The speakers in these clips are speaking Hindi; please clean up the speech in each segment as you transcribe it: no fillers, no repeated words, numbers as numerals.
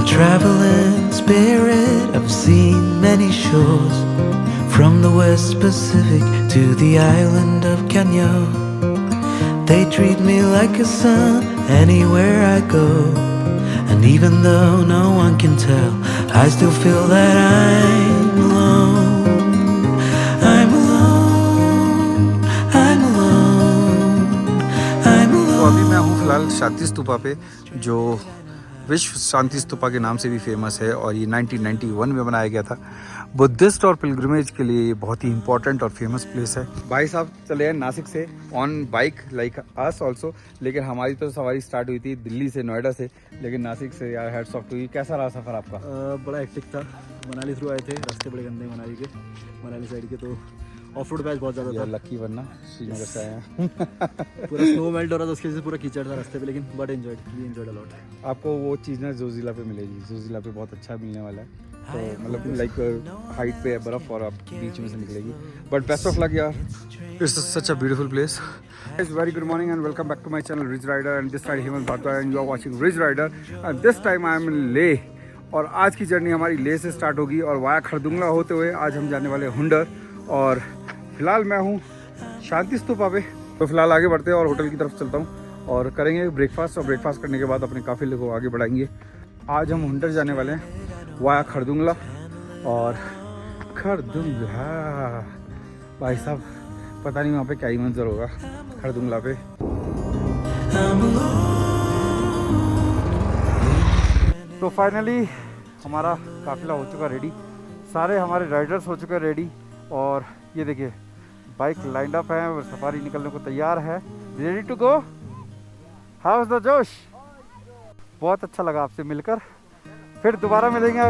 traveling spirit, I've seen many shores, from the West Pacific to the island of Kenya. They treat me like a son anywhere I go, and even though no one can tell, I still feel that I'm alone. I'm alone. I'm alone. I'm alone. तो अभी मैं हूँ फिलहाल शांति स्तूपा पे, जो विश्व शांति स्तूपा के नाम से भी फेमस है, और ये 1991 में बनाया गया था। बुद्धिस्ट और पिलग्रिमेज के लिए ये बहुत ही इंपॉर्टेंट और फेमस प्लेस है। भाई साहब चले हैं नासिक से on bike, like us also, लेकिन हमारी तो सवारी स्टार्ट हुई थी दिल्ली से, नोएडा से, लेकिन नासिक से। यार हेड्स ऑफ टू यू। कैसा रहा सफ़र आपका? बड़ा हेक्टिक था। मनाली थ्रू आए थे, रास्ते बड़े गंदे मनाली के, मनाली साइड के, तो ऑफ रोड बैच बहुत ज़्यादा था। लकी वरना श्रीनगर से आए हैं। पूरा स्नो मेल्ट हो रहा था, उसके वजह से पूरा कीचड़ था रास्ते पे, लेकिन बट एंजॉयड अ लॉट। आपको वो चीज़ ना जोजिला पे मिलेगी, जोजिला पे बहुत अच्छा मिलने वाला है, तो मतलब लाइक हाइट पे है बर्फ़ और आप बीच में से निकलेगी। बट बेस्ट ऑफ लक यार, it's such a beautiful place. Very good morning and welcome back to my channel ridge rider, and this side Hemant Bhardwaj and you are watching ridge rider, and this time I am in Leh. और आज की जर्नी हमारी लेह से स्टार्ट होगी और वाया खरदुंगला होते हुए आज हम जाने वाले हुंडर। और फिलहाल मैं हूँ शांति स्तूपा पे, तो फिलहाल आगे बढ़ते हैं और होटल की तरफ चलता हूँ और करेंगे ब्रेकफास्ट, और ब्रेकफास्ट करने के बाद अपने काफिले को आगे बढ़ाएंगे। आज हम हुंडर जाने वाले हैं वाया खरदुंगला, और खरदुंगला भाई साहब पता नहीं वहाँ पे क्या ही मंजर होगा खरदुंगला पे। तो फाइनली हमारा काफिला हो चुका रेडी, सारे हमारे राइडर्स हो चुके रेडी, और ये देखिए बाइक लाइंड अप है और सफारी निकलने को तैयार है। Ready to go. How is the जोश? बहुत अच्छा लगा आपसे मिलकर, फिर दोबारा मिलेंगे।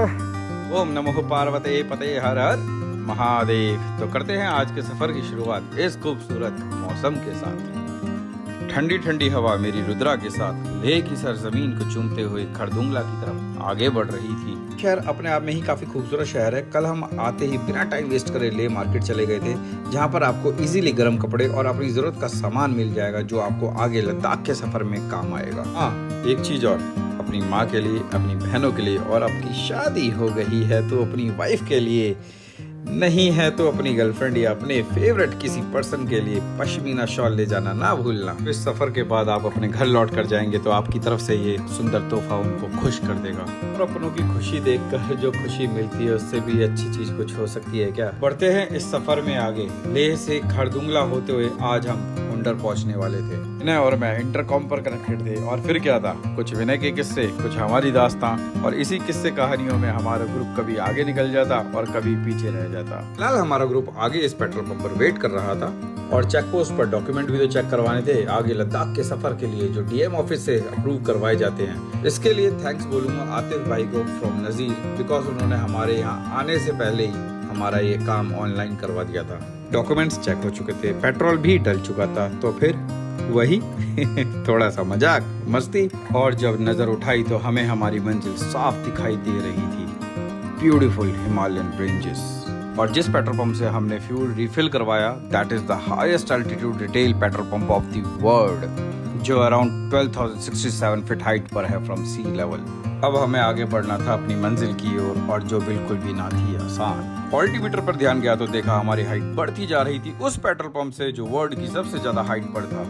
ओम नमो पार्वते पते हर हर महादेव। तो करते हैं आज के सफर की शुरुआत इस खूबसूरत मौसम के साथ। ठंडी ठंडी हवा मेरी रुद्रा के साथ लेह की सरजमीन को चूमते हुए खरदुंगला की तरफ आगे बढ़ रही थी। शहर अपने आप में ही काफी खूबसूरत शहर है। कल हम आते ही बिना टाइम वेस्ट करे लेह मार्केट चले गए थे, जहाँ पर आपको इजीली गर्म कपड़े और अपनी जरूरत का सामान मिल जाएगा, जो आपको आगे लद्दाख के सफर में काम आएगा। हाँ, एक चीज और, अपनी माँ के लिए, अपनी बहनों के लिए, और आपकी शादी हो गई है तो अपनी वाइफ के लिए, नहीं है तो अपनी गर्लफ्रेंड या अपने फेवरेट किसी पर्सन के लिए पश्मीना शॉल ले जाना ना भूलना। इस सफर के बाद आप अपने घर लौट कर जाएंगे तो आपकी तरफ से ये सुंदर तोहफा उनको खुश कर देगा। और अपनों की खुशी देखकर जो खुशी मिलती है उससे भी अच्छी चीज कुछ हो सकती है क्या। बढ़ते हैं इस सफर में आगे। लेह से खरदुंगला होते हुए आज हम हुंडर पहुंचने वाले थे। विनय और मैं इंटरकॉम पर कनेक्टेड थे, और फिर क्या था, कुछ विनय के किस्से, कुछ हमारी दास्तां, और इसी किस्से कहानियों में हमारा ग्रुप कभी आगे निकल जाता और कभी पीछे रह जाता। फिलहाल हमारा ग्रुप आगे इस पेट्रोल पंप पर वेट कर रहा था, और चेक पोस्ट पर डॉक्यूमेंट भी तो चेक करवाने थे आगे लद्दाख के सफर के लिए, जो डीएम ऑफिस से अप्रूव करवाए जाते हैं। इसके लिए थैंक्स बोलूंगा आतिफ भाई को फ्रॉम नजीर, बिकॉज उन्होंने हमारे यहाँ आने से पहले ही हमारा ये काम ऑनलाइन करवा दिया था। डॉक्यूमेंट्स चेक हो चुके थे, पेट्रोल भी डल चुका था, तो फिर वही थोड़ा सा मजाक मस्ती, और जब नजर उठाई तो हमें हमारी मंजिल साफ दिखाई दे रही थी, ब्यूटीफुल हिमालयन रेंजेस। और जिस पेट्रोल पंप से हमने फ्यूल रिफिल करवाया, that is the highest altitude retail petrol pump of the world, जो अराउंड 12,067 फीट हाइट पर है फ्रॉम सी लेवल। अब हमें आगे बढ़ना था अपनी मंजिल की ओर, और जो बिल्कुल भी ना थी आसान। ऑल्टीमीटर पर ध्यान गया तो देखा हमारी हाइट बढ़ती जा रही थी उस पेट्रोल पंप से जो वर्ल्ड की सबसे ज्यादा हाइट पर था।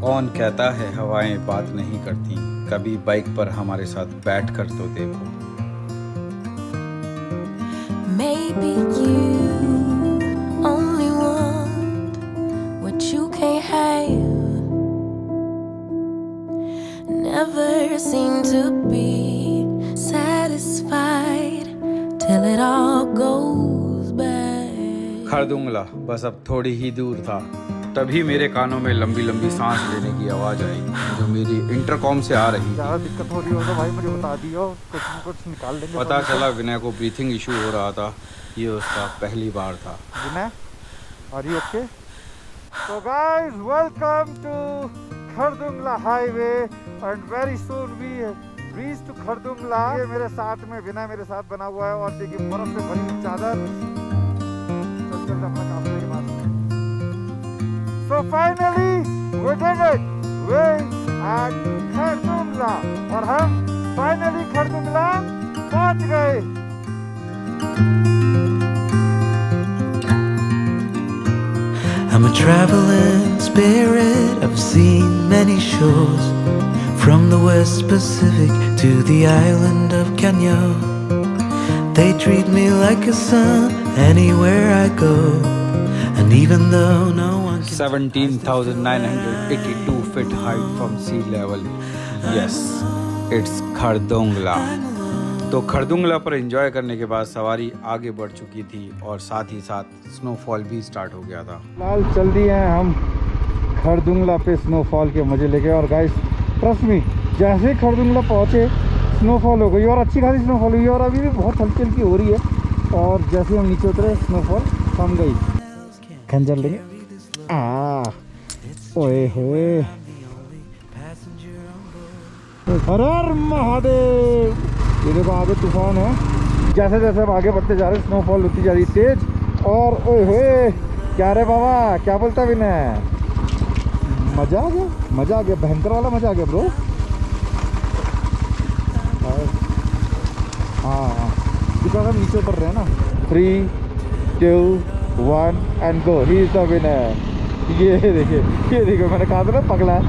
कौन कहता है हवाएं बात नहीं करती, कभी बाइक पर हमारे साथ बैठ कर तो देखो। Maybe you only want what you can't have. Never seem to be satisfied till it all goes back. Khardung La बस अब थोड़ी ही दूर था, तभी मेरे कानों में लंबी लंबी सांस लेने की आवाज आई, जो मेरी इंटरकॉम से आ रही। ज़्यादा दिक्कत हो रही हो तो भाई मुझे बता दियो, कुछ न कुछ निकाल देंगे। पता चला विनय को ब्रीथिंग इशू हो रहा था, ये उसका पहली बार था। Vinay, are you okay? So guys, welcome to Khardungla highway, and very soon we reach to Khardungla. ये मेरे साथ में विनय मेरे साथ बना हुआ है, और देखिए बर्फ से भरी चादर। चल अपना काम करने के बाद। So finally we did it, we at Khardung La, और हम फाइनली खरदुंगला पहुंच गए। I'm a traveling spirit, I've seen many shores, from the West Pacific to the island of Kenya. They treat me like a son anywhere I go, and even though no one can 17,982 feet height from sea level. Yes, it's Khardung La. तो खरदुंगला पर एंजॉय करने के बाद सवारी आगे बढ़ चुकी थी और साथ ही साथ स्नोफॉल भी स्टार्ट हो गया था। फिलहाल चल दिए हैं हम खरदुंगला पे स्नोफॉल के मजे लेके। और गाइस ट्रस्ट मी, जैसे ही खरदुंगला पहुंचे स्नोफॉल हो गई और अच्छी खासी स्नोफॉल हुई और अभी भी बहुत हल्की हल्की हो रही है। और जैसे हम नीचे उतरे स्नोफॉल थम गई। खंजर लेंगे। ओए होए, हर हर महादेव। ये देखो आगे तूफान है। जैसे जैसे हम आगे बढ़ते जा रहे हैं स्नोफॉल होती जा रही तेज। और ओए होए, क्या रे बाबा, क्या बोलता विनय? मजा आ गया, मजा आ गया, भयंकर वाला मजा आ गया ब्रो। हाँ, बिकॉज हम नीचे उतर रहे हैं ना। 3, 2, 1 and go. He is the winner. ये देखो मैंने कहा था ना पगला है।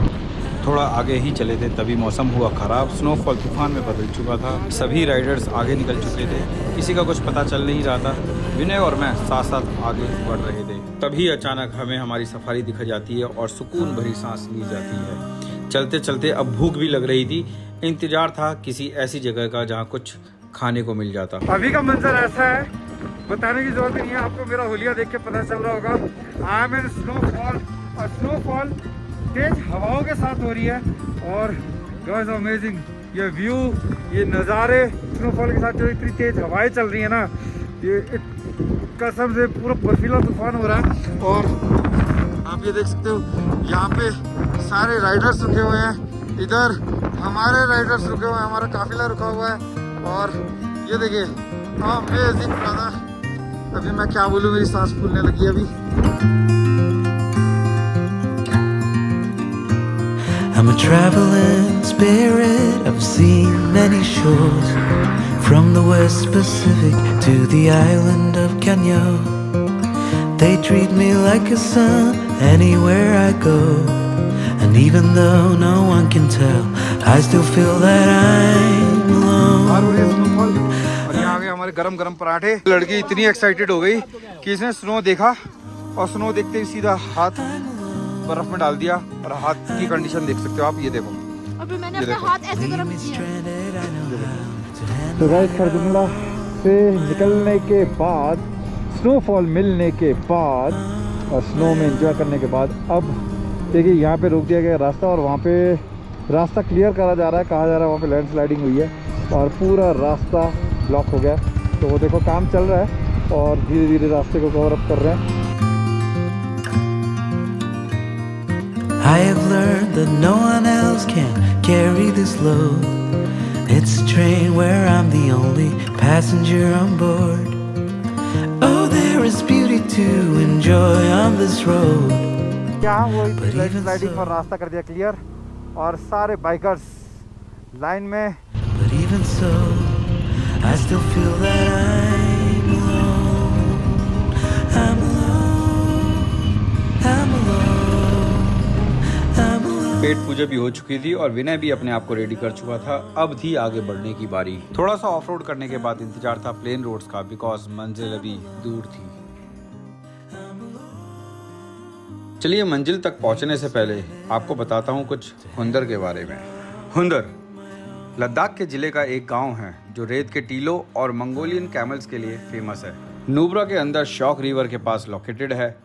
थोड़ा आगे ही चले थे तभी मौसम हुआ खराब। स्नोफॉल तूफान में बदल चुका था। सभी राइडर्स आगे निकल चुके थे। किसी का कुछ पता चल नहीं रहा था। विनय और मैं साथ साथ आगे बढ़ रहे थे। तभी अचानक हमें हमारी सफारी दिख जाती है और सुकून भरी सांस ली जाती है। चलते चलते अब भूख भी लग रही थी। इंतजार था किसी ऐसी जगह का जहाँ कुछ खाने को मिल जाता। अभी का मंजर ऐसा है, बताने की जरूरत नहीं है आपको। मेरा हुलिया देख के पता चल रहा होगा। आई एम इन स्नोफॉल। और स्नोफॉल तेज हवाओं के साथ हो रही है। और गाइस अमेजिंग, ये व्यू, ये नज़ारे स्नोफॉल के साथ जो इतनी तेज हवाएं चल रही है ना, ये कसम से पूरा बर्फीला तूफान हो रहा है। और आप ये देख सकते हो यहाँ पे सारे राइडर्स रुके हुए हैं। इधर हमारे राइडर्स रुके हुए हैं, हमारा काफिला रुका हुआ है। और ये देखिए अमेजिंग ब्रदर। अभी मैं क्या बोलूँ, मेरी सांस फूलने लगी अभी। I'm a traveling spirit, I've seen many shores, from the West Pacific to the island of Kenya. They treat me like a son anywhere I go, and even though no one can tell, I still feel that I'm alone. और यहाँ आगे हमारे गरम गरम पराठे। लड़की इतनी एक्साइटेड हो गई कि इसने स्नो देखा और स्नो देखते ही सीधा हाथ बर्फ में डाल दिया। और हाथ की कंडीशन देख सकते हो आप, ये देखो। अभी मैंने अपने हाथ ऐसे गरम किए। तो गाइस खरदुंगला से निकलने के बाद, स्नोफॉल मिलने के बाद और स्नो में एंजॉय करने के बाद, अब देखिए यहाँ पे रोक दिया गया रास्ता। और वहाँ पे रास्ता क्लियर करा जा रहा है। कहा जा रहा है वहाँ पे लैंडस्लाइडिंग हुई है और पूरा रास्ता ब्लॉक हो गया। तो वो देखो काम चल रहा है और धीरे धीरे रास्ते को कवर अप कर रहे हैं। I have learned that no one else can carry this load. It's a train where I'm the only passenger on board. Oh, there is beauty to enjoy on this road. क्या वो लैंडस्लाइडिंग और रास्ता कर दिया क्लियर और सारे बाइकर्स लाइन में। But even so, I still feel that I'm alone. I'm alone. I'm alone. पेट पूजा भी हो चुकी थी और विनय भी अपने आप को रेडी कर चुका था। अब थी आगे बढ़ने की बारी। थोड़ा सा ऑफ रोड करने के बाद इंतजार था प्लेन रोड्स का, बिकॉज मंजिल अभी दूर थी। चलिए मंजिल तक पहुंचने से पहले आपको बताता हूं कुछ हुंदर के बारे में। हुंदर लद्दाख के जिले का एक गांव है जो रेत के टीलों और मंगोलियन कैमल्स के लिए फेमस है। नुब्रा के अंदर शॉक रिवर के पास लोकेटेड है।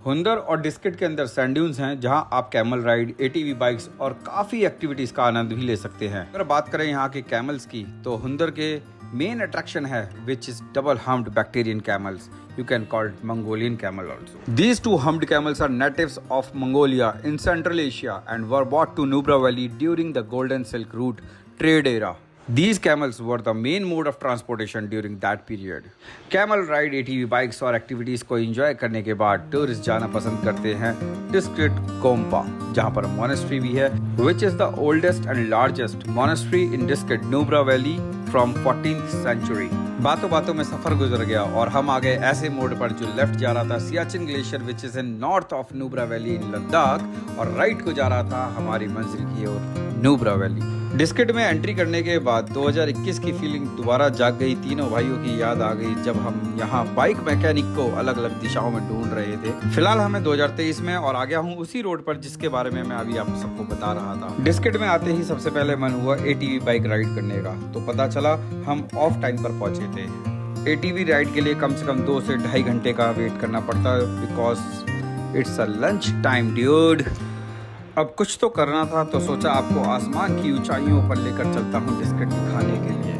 हुंदर और डिस्किट के अंदर सैंड ड्यून्स हैं जहां आप कैमल राइड, एटीवी बाइक्स और काफ़ी एक्टिविटीज़ का आनंद भी ले सकते हैं। अगर बात करें यहाँ के कैमल्स की तो हुंदर के मेन अट्रैक्शन है which is double humped Bactrian camels. You can call it Mongolian camel also. These two humped camels are natives of Mongolia in Central Asia and were brought to Nubra Valley during the Golden Silk Route trade era. These camels were the main mode of transportation during that period. Camel ride ATV bikes और एक्टिविटीज को एंजॉय करने के बाद टूरिस्ट जाना पसंद करते हैं डिस्ट्रिक्ट कोम्पा, जहां पर मॉनेस्ट्री भी है, which is the oldest and largest monastery in district Nubra Valley from 14th century. बातों बातों में सफर गुजर गया और हम आ गए ऐसे मोड़ पर जो लेफ्ट जा रहा था Siachen glacier which is in north of Nubra valley in Ladakh, और राइट को जा रहा था हमारी मंजिल की ओर नुब्रा वैली। डिस्ट्रिक्ट में एंट्री करने के बाद 2021 की फीलिंग दोबारा जाग गई। तीनों भाइयों की याद आ गई जब हम यहाँ बाइक मैकेनिक को अलग अलग दिशाओं में ढूंढ रहे थे। फिलहाल हमें 2023 में और आ गया हूँ उसी रोड पर जिसके बारे में मैं अभी आप सबको बता रहा था। डिस्ट्रिक्ट में आते ही सबसे पहले मन हुआ ATV बाइक राइड करने का, तो पता चला हम ऑफ टाइम पर पहुंचे थे। ATV राइड के लिए कम से कम 2 से 2.5 घंटे का वेट करना पड़ता है because it's a lunch time dude. अब कुछ तो करना था तो सोचा आपको आसमान की ऊंचाइयों पर लेकर चलता हूँ डिस्ट्रिक्ट दिखाने के लिए।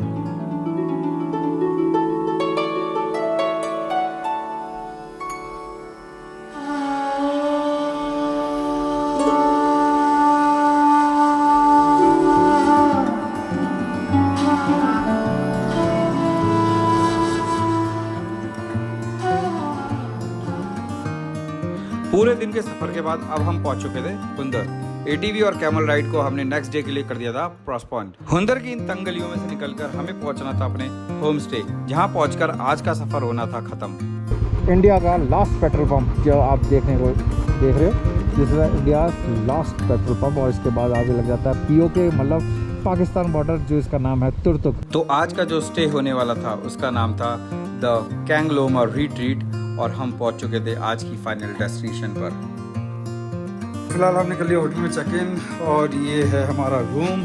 पूरे दिन के सफर के बाद अब हम पहुंच चुके थे हुंदर। ATV और कैमल राइड को हमने नेक्स्ट डे के लिए कर दिया था पोस्टपोन। हुंदर की इन तंग गलियों में से निकलकर हमें पहुंचना था अपने होम स्टे, जहां पहुंचकर आज का सफर होना था खत्म। इंडिया का लास्ट पेट्रोल पंप जो आप देख रहे हो, this is India last petrol pump, और इसके बाद आगे लग जाता है POK मतलब पाकिस्तान बॉर्डर, जो इसका नाम है तुर्तुक। तो आज का जो स्टे होने वाला था उसका नाम था द कैंगलोमा रिट्रीट, और हम पहुंच चुके थे आज की फाइनल डेस्टिनेशन पर। फिलहाल हमने कर लिया होटल में चेक इन और ये है हमारा रूम।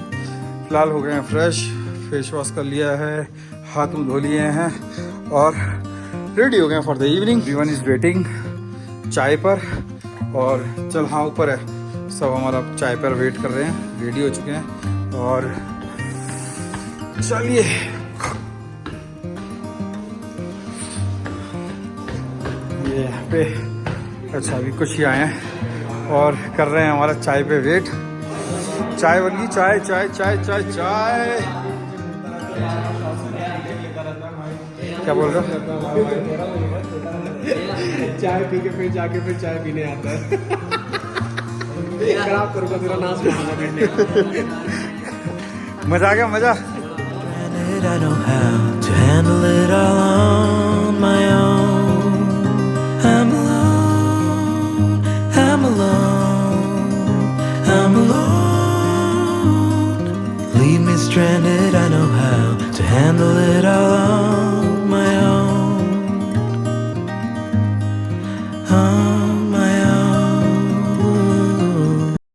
फिलहाल हो गए हैं फ्रेश, फेस वॉश कर लिया है, हाथ मुँह धो लिए हैं और रेडी हो गए for the evening. Everyone is waiting चाय पर, और चल हाँ ऊपर है, सब हमारा चाय पर वेट कर रहे हैं, रेडी हो चुके हैं। और चलिए ये यहाँ पे अच्छा अभी कुछ ही आए हैं और कर रहे हैं हमारा चाय पे वेट। चाय बन गई, चाय चाय चाय चाय चाय। क्या बोल रहे हो? चाय पी के फिर जाके फिर चाय पीने आता है। खराब करूँगा तेरा नाश मारूंगा। मजा आ गया, मजा। And I know how to handle it all on my own. I'm alone, I'm alone, I'm alone. Leave me stranded, I know